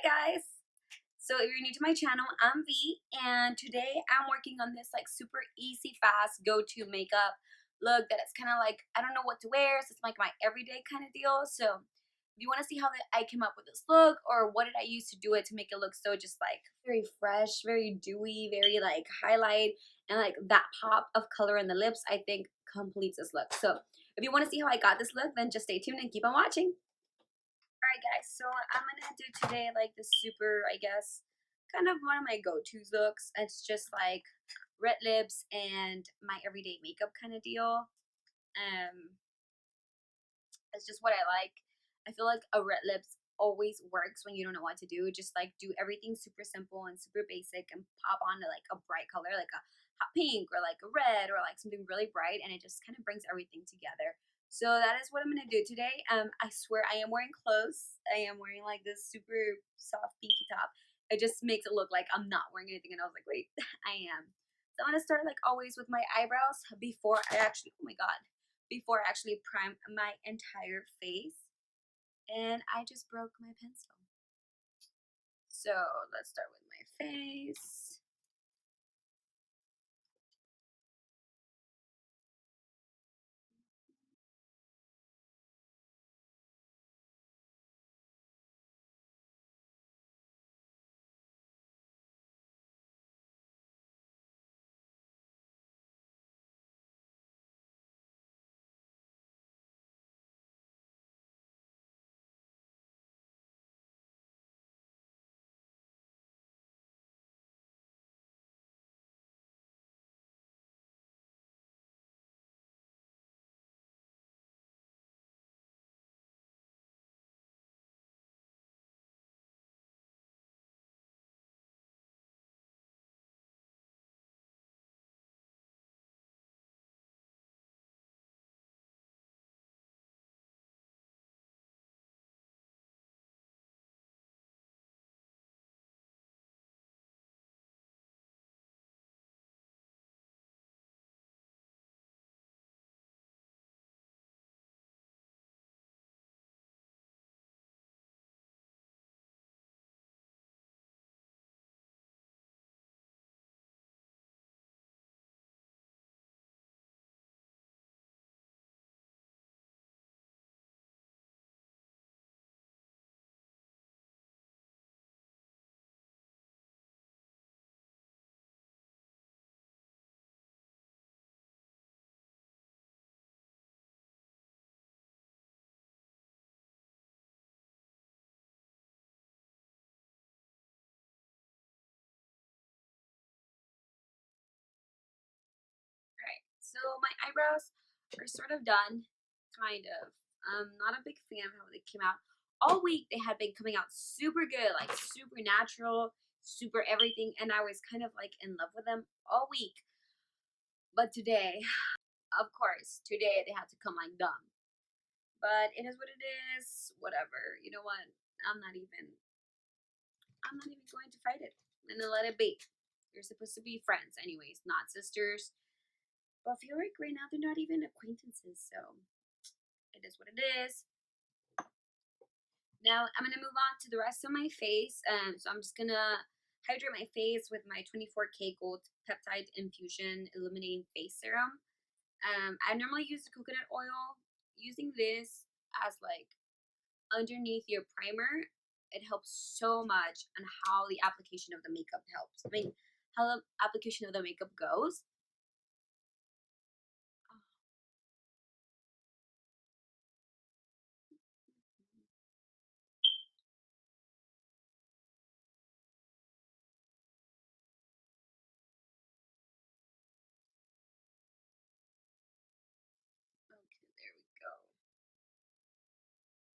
guys, so if you're new to my channel, I'm V, and today I'm working on this like super easy, fast, go-to makeup look that it's kind of like, I don't know what to wear, so it's like my everyday kind of deal. So if you want to see how I came up with this look, or what did I use to do it to make it look so just like very fresh, very dewy, very like highlight, and like that pop of color in the lips, I think completes this look. So if you want to see how I got this look, then just stay tuned and keep on watching. Alright guys, so I'm gonna do today like this super, I guess, kind of one of my go-tos looks. It's just like red lips and my everyday makeup kind of deal. It's just what I like. I feel like a red lips always works when you don't know what to do. Just like do everything super simple and super basic and pop on to like a bright color, like a hot pink or like a red or like something really bright, and it just kind of brings everything together. So that is what I'm gonna do today. I swear I am wearing clothes. I am wearing like this super soft pinky top. It just makes it look like I'm not wearing anything, and I was like, wait, I am. So I'm gonna start like always with my eyebrows before I actually, oh my god, before I actually prime my entire face. And I just broke my pencil. So let's start with my face. Right. So my eyebrows are sort of done, kind of. I'm not a big fan of how they came out. All week they had been coming out super good, like super natural, super everything, and I was kind of like in love with them all week. But today, of course, today they had to come like dumb. But it is what it is. Whatever. You know what? I'm not even going to fight it. I'm gonna let it be. You're supposed to be friends anyways, not sisters. But I feel like right now they're not even acquaintances, so it is what it is. Now I'm gonna move on to the rest of my face. So I'm just gonna hydrate my face with my 24K Gold Peptide Infusion Illuminating Face Serum. I normally use the coconut oil. Using this as like underneath your primer, it helps so much on how the application of the makeup helps. I mean, how the application of the makeup goes. Okay, there we go.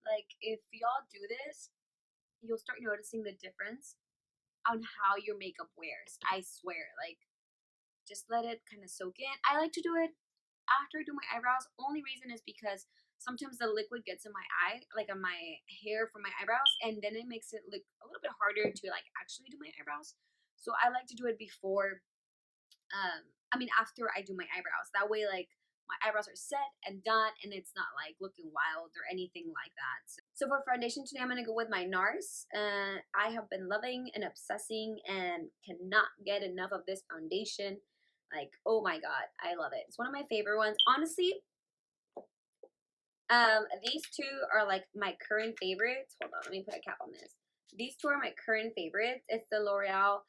Like, if y'all do this, you'll start noticing the difference on how your makeup wears. I swear. Like, just let it kind of soak in. I like to do it after I do my eyebrows. Only reason is because sometimes the liquid gets in my eye, like on my hair from my eyebrows, and then it makes it look a little bit harder to like actually do my eyebrows. So I like to do it before, I mean after I do my eyebrows. That way, like my eyebrows are set and done, and it's not like looking wild or anything like that. So for foundation today, I'm going to go with my NARS. I have been loving and obsessing and cannot get enough of this foundation. Like, oh my god, I love it. It's one of my favorite ones. Honestly, these two are like my current favorites. Hold on, let me put a cap on this. These two are my current favorites. It's the L'Oreal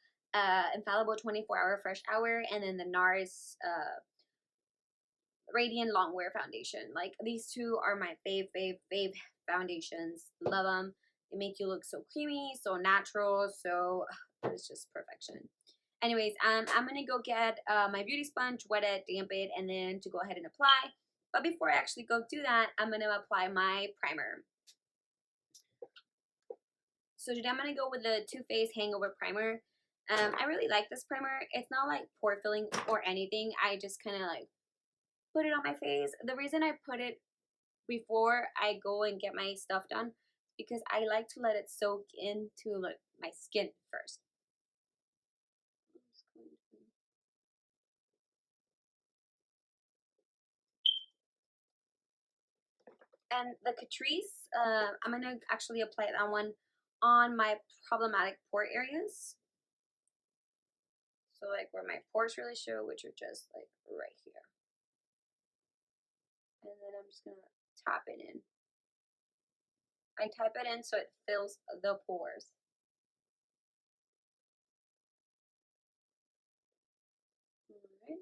Infallible 24-Hour Fresh Hour, and then the NARS Radiant Longwear Foundation. Like, these two are my fave foundations. Love them. They make you look so creamy, so natural, so it's just perfection. Anyways, I'm gonna go get my beauty sponge, wet it, damp it, and then to go ahead and apply. But before I actually go do that, I'm gonna apply my primer. So today I'm gonna go with the Too Faced Hangover Primer. I really like this primer. It's not like pore filling or anything. I just kind of like put it on my face. The reason I put it before I go and get my stuff done is because I like to let it soak into like my skin first. And the Catrice, I'm going to actually apply that one on my problematic pore areas. So like where my pores really show, which are just like right here. And then I'm just going to tap it in. I type it in so it fills the pores. Alright.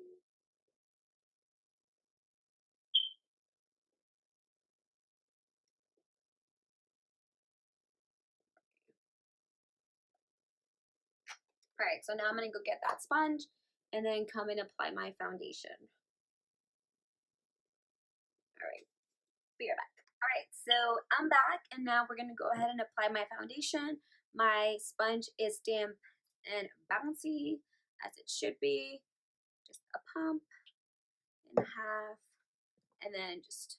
Alright, so now I'm going to go get that sponge and then come and apply my foundation. Alright, be right back. Alright, so I'm back and now we're going to go ahead and apply my foundation. My sponge is damp and bouncy as it should be. Just a pump and a half and then just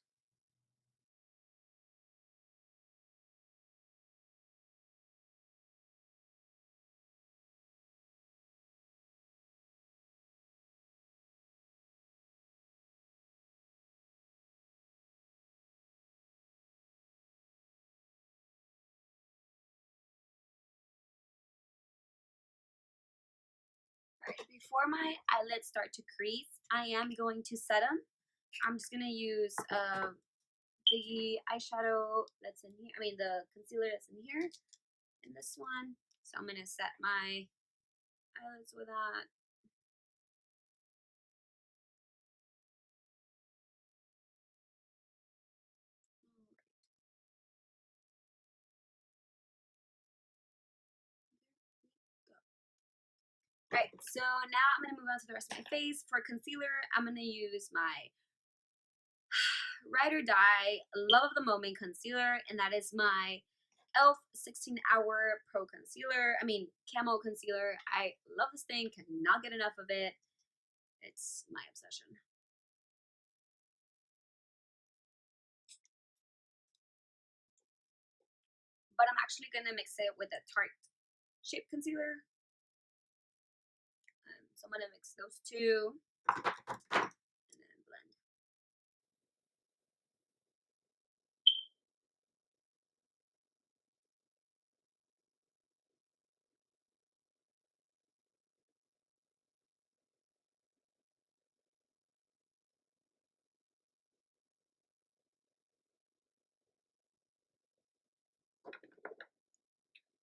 before my eyelids start to crease, I am going to set them. I'm just going to use the eyeshadow that's in here, the concealer that's in here, and this one. So I'm going to set my eyelids with that. Alright, so now I'm going to move on to the rest of my face. For concealer, I'm going to use my Ride or Die Love of the Moment concealer, and that is my E.L.F 16-Hour Pro Concealer. Camo concealer. I love this thing, cannot get enough of it. It's my obsession. But I'm actually going to mix it with a Tarte Shape Concealer. So I'm going to mix those two and then blend.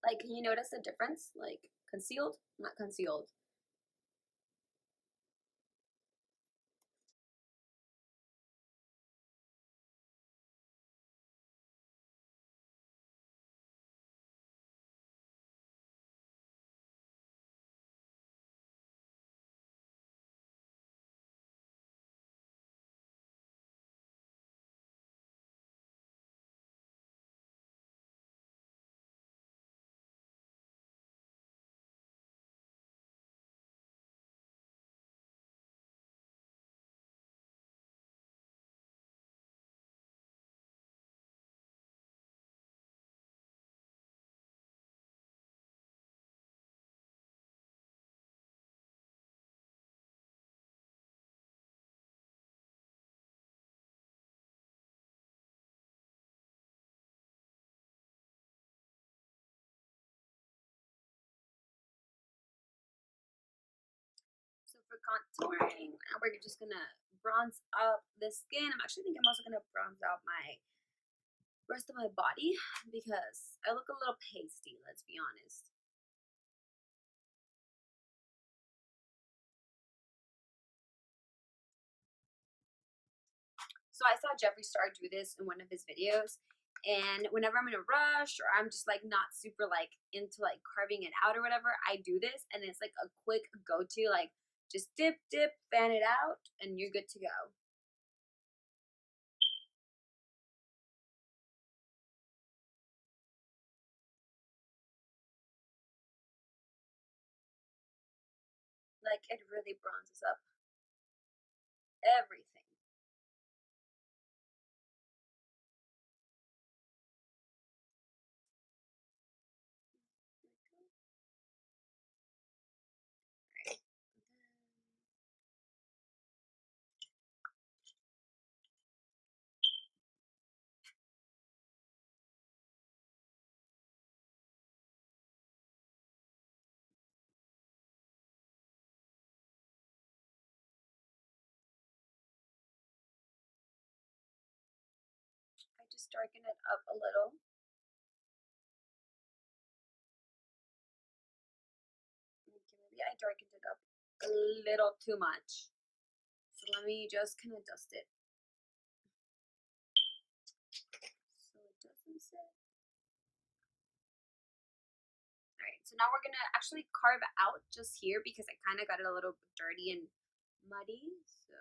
Like, can you notice the difference? Like, concealed, not concealed. for contouring. Now we're just gonna bronze up the skin. I'm actually thinking I'm also gonna bronze out my rest of my body because I look a little pasty, let's be honest. So I saw Jeffree Star do this in one of his videos, and whenever I'm in a rush or I'm just like not super like into like carving it out or whatever, I do this, and it's like a quick go-to, like just dip, fan it out, and you're good to go. Like it really bronzes up everything. I just darken it up a little. Okay, maybe I darkened it up a little too much. So let me just kind of dust it. So it doesn't sit. Alright, so now we're gonna actually carve out just here because I kind of got it a little dirty and muddy. So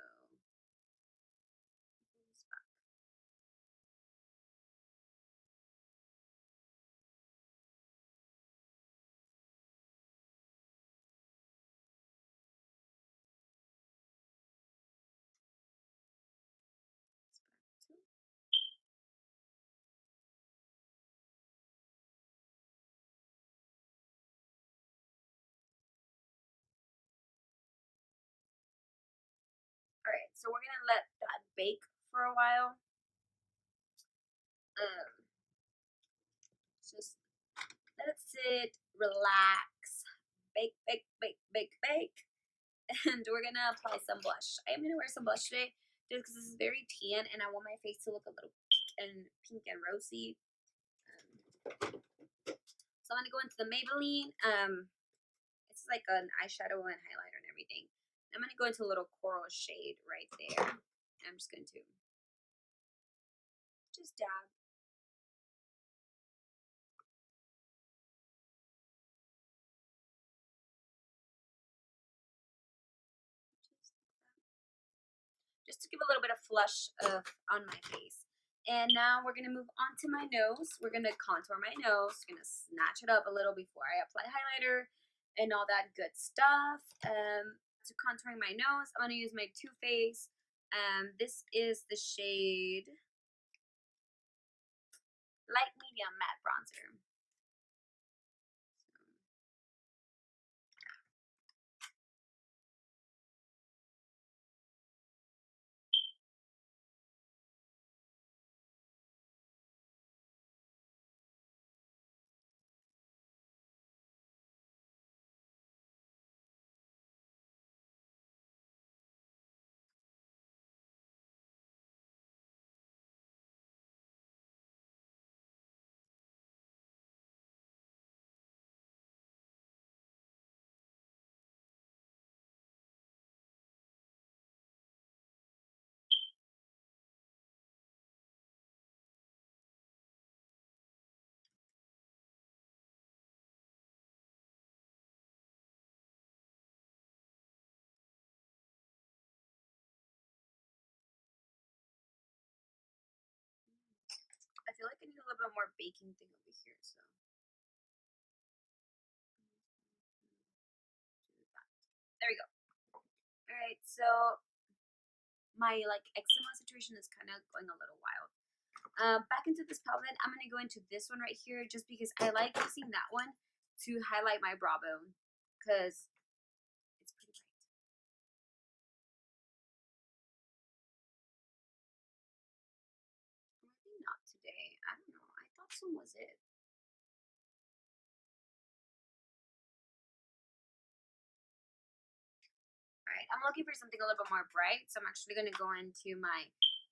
alright, so we're gonna let that bake for a while. Just let it sit, relax, bake, and we're gonna apply some blush. I am gonna wear some blush today just because this is very tan and I want my face to look a little pink and rosy. So I'm gonna go into the Maybelline. It's like an eyeshadow and highlighter and everything. I'm gonna go into a little coral shade right there. I'm just going to just dab. Just to give a little bit of flush on my face. And now we're going to move on to my nose. We're going to contour my nose. We're going to snatch it up a little before I apply highlighter and all that good stuff. To contouring my nose, I'm going to use my Too Faced. This is the shade Light Medium Matte Bronzer. I feel like I need a little bit more baking thing over here, so. There we go. Alright, so my like eczema situation is kind of going a little wild. Back into this palette, I'm going to go into this one right here just because I like using that one to highlight my brow bone because it's pretty bright. Maybe not today. I don't know. I thought some was it. Alright, Alright, I'm looking for something a little bit more bright, so I'm actually going to go into my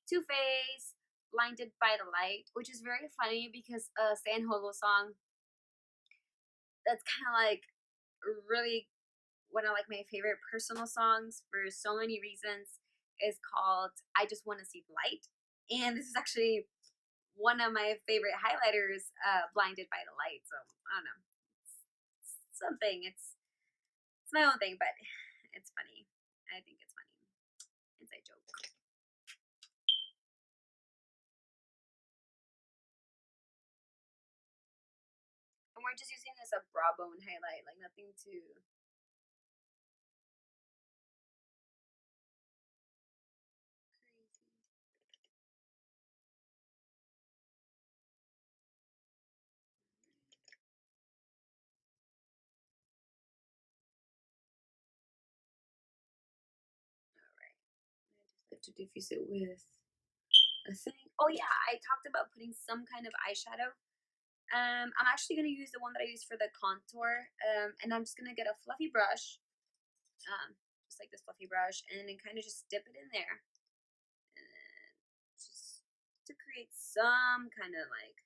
Too Faced Blinded by the Light, which is very funny because San Holo song, that's kind of like really one of like my favorite personal songs for so many reasons, is called I Just Want to See the Light. And this is actually one of my favorite highlighters, Blinded by the Light. So I don't know. It's something. It's my own thing, but it's funny. I think it's funny. Inside joke. And we're just using this a brow bone highlight, like nothing too crazy. Alright. I just have to diffuse it with a thing. Oh yeah, I talked about putting some kind of eyeshadow. I'm actually gonna use the one that I use for the contour. And I'm just gonna get a fluffy brush, just like this fluffy brush, and then kind of just dip it in there, and just to create some kind of like,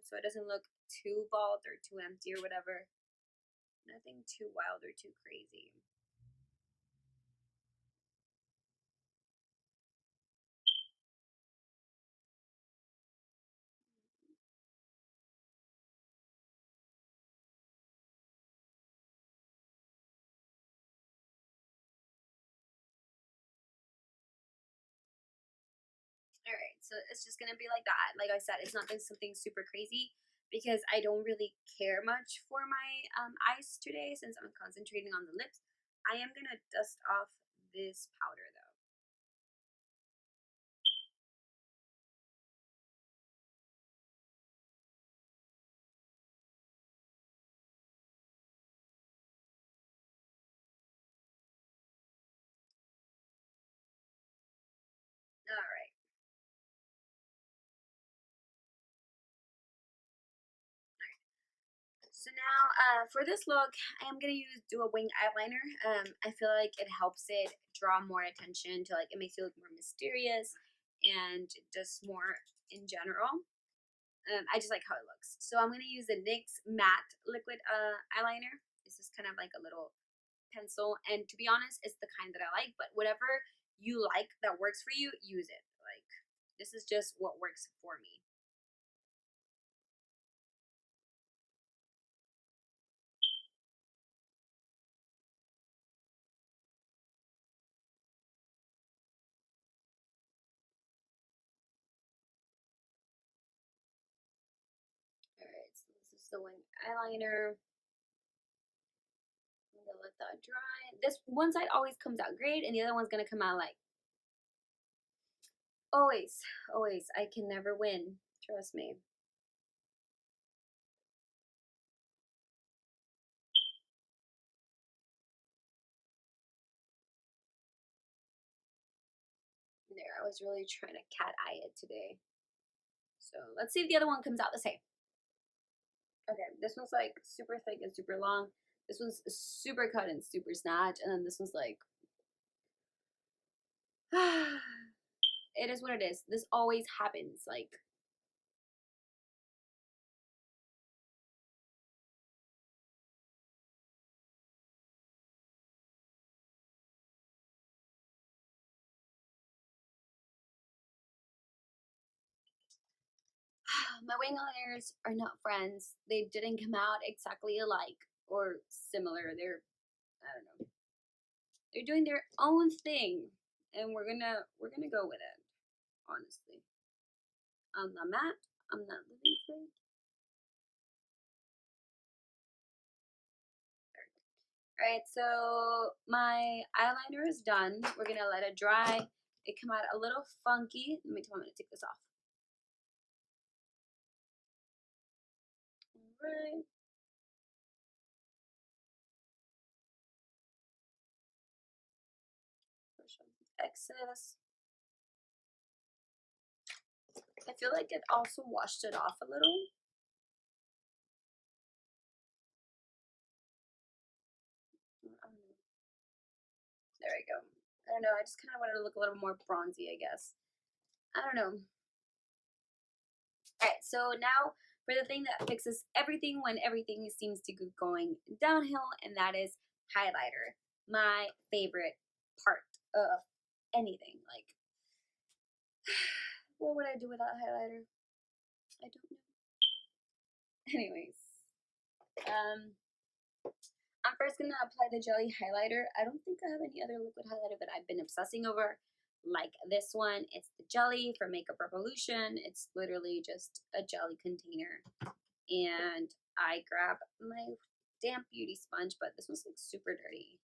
so it doesn't look too bald or too empty or whatever. Nothing too wild or too crazy. Alright, so it's just gonna be like that. Like I said, it's not something super crazy because I don't really care much for my eyes today since I'm concentrating on the lips. I am gonna dust off this powder though. Alright. So now, for this look, I am gonna do a wing eyeliner. I feel like it helps it draw more attention to, like, it makes it look more mysterious and just more in general. I just like how it looks. So I'm gonna use the NYX Matte Liquid Eyeliner. This is kind of like a little pencil, and to be honest, it's the kind that I like. But whatever you like that works for you, use it. Like, this is just what works for me. Alright, so this is the wing eyeliner. I'm gonna let that dry. This one side always comes out great, and the other one's gonna come out like always, always. I can never win. Trust me. There, I was really trying to cat eye it today. So let's see if the other one comes out the same. Okay, this one's like super thick and super long. This one's super cut and super snatch, and then this one's like, it is what it is. This always happens. Like, my wing eyeliners are not friends. They didn't come out exactly alike or similar. I don't know. They're doing their own thing, and we're gonna go with it. Honestly, I'm not mad. I'm not living for it. All right, so my eyeliner is done. We're gonna let it dry. It come out a little funky. Let me tell. I'm gonna take this off. All right. Push off the excess. I feel like it also washed it off a little. I don't know. there we go. I don't know, I just kind of wanted to look a little more bronzy, I guess. I don't know. Alright, so now for the thing that fixes everything when everything seems to be going downhill, and that is highlighter. My favorite part of anything. Like, what would I do without highlighter? I don't know. Anyways, I'm first gonna apply the jelly highlighter. I don't think I have any other liquid highlighter that I've been obsessing over like this one. It's the jelly for Makeup Revolution. It's literally just a jelly container. And I grab my damp beauty sponge, but this one's like super dirty.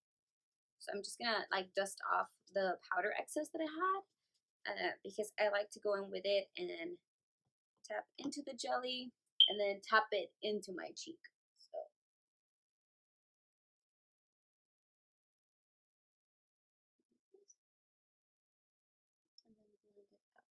So I'm just gonna like dust off the powder excess that I had because I like to go in with it and then tap into the jelly and then tap it into my cheek. So and then blend it out.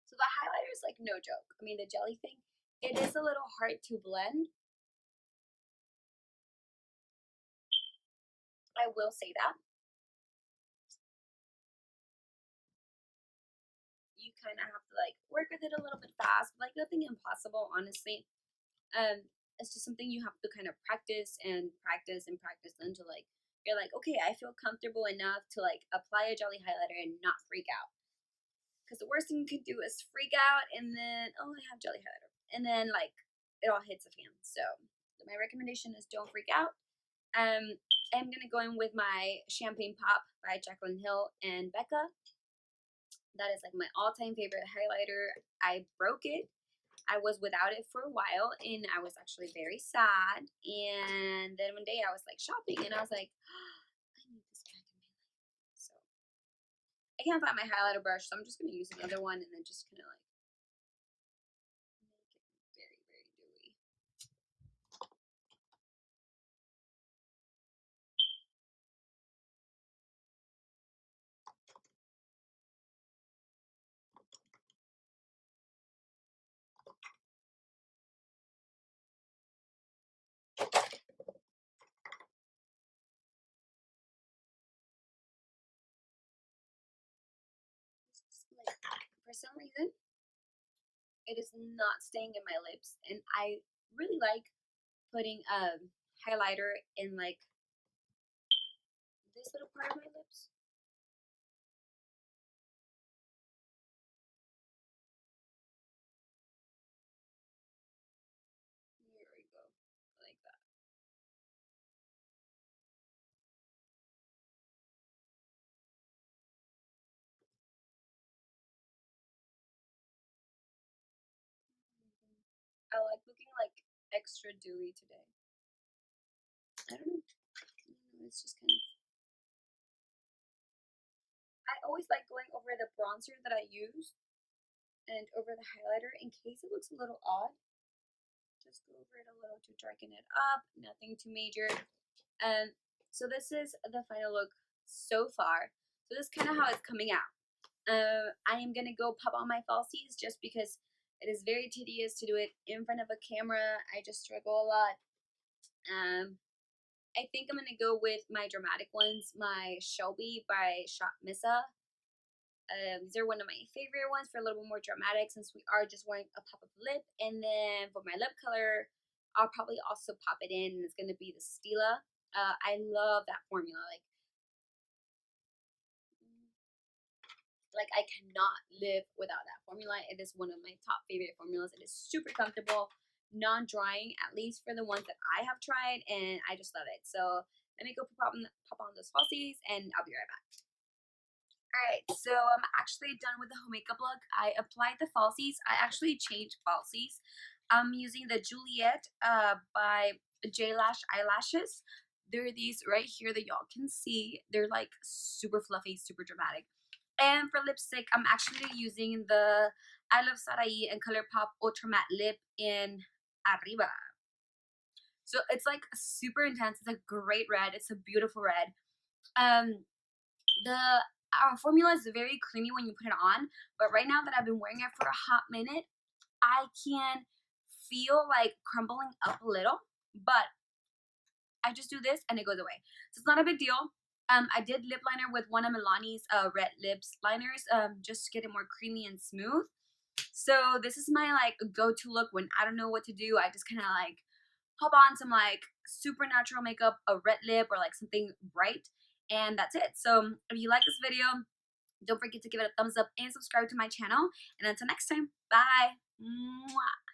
So the highlighter is like no joke. I mean, the jelly thing, it is a little hard to blend. I will say that. You kind of have to like work with it a little bit fast, but like nothing impossible, honestly. It's just something you have to kind of practice and practice and practice until like you're like, okay, I feel comfortable enough to like apply a jelly highlighter and not freak out. Because the worst thing you can do is freak out and then, oh, I have jelly highlighter, and then like it all hits the fan. So my recommendation is don't freak out. I'm gonna go in with my Champagne Pop by Jaclyn Hill and Becca. That is like my all-time favorite highlighter. I broke it. I was without it for a while, and I was actually very sad. And then one day I was like shopping, and I was like, oh, I need this back in my life. So I can't find my highlighter brush, so I'm just gonna use another one, and then just kind of like make it very, very dewy. Like, for some reason, it is not staying in my lips, and I really like putting a highlighter in like this little part of my lips. Here we go, like that. I like looking like extra dewy today. I don't know. It's just kind of. I always like going over the bronzer that I use and over the highlighter in case it looks a little odd. Just go over it a little to darken it up. Nothing too major. So this is the final look so far. So this is kind of how it's coming out. I am gonna go pop on my falsies just because it is very tedious to do it in front of a camera. I just struggle a lot. I think I'm gonna go with my dramatic ones, my Shelby by Shop Missa. These are one of my favorite ones for a little bit more dramatic since we are just wearing a pop of lip. And then for my lip color, I'll probably also pop it in, and it's gonna be the Stila. I love that formula. Like I cannot live without that formula. It is one of my top favorite formulas. It is super comfortable, non-drying, at least for the ones that I have tried, and I just love it. So let me go pop on those falsies, and I'll be right back. Alright, so I'm actually done with the whole makeup look. I applied the falsies. I actually changed falsies. I'm using the Juliet by J-Lash Eyelashes. There are these right here that y'all can see. They're like super fluffy, super dramatic. And for lipstick, I'm actually using the E.L.F Sarai and ColourPop Ultra Matte Lip in Arriba. So it's like super intense. It's a great red. It's a beautiful red. The formula is very creamy when you put it on, but right now that I've been wearing it for a hot minute, I can feel like crumbling up a little, but I just do this and it goes away. So it's not a big deal. I did lip liner with one of Milani's red lips liners, just to get it more creamy and smooth. So this is my like go-to look when I don't know what to do. I just kind of like pop on some like super natural makeup, a red lip or like something bright, and that's it. So if you like this video, don't forget to give it a thumbs up and subscribe to my channel. And until next time, bye. Mwah.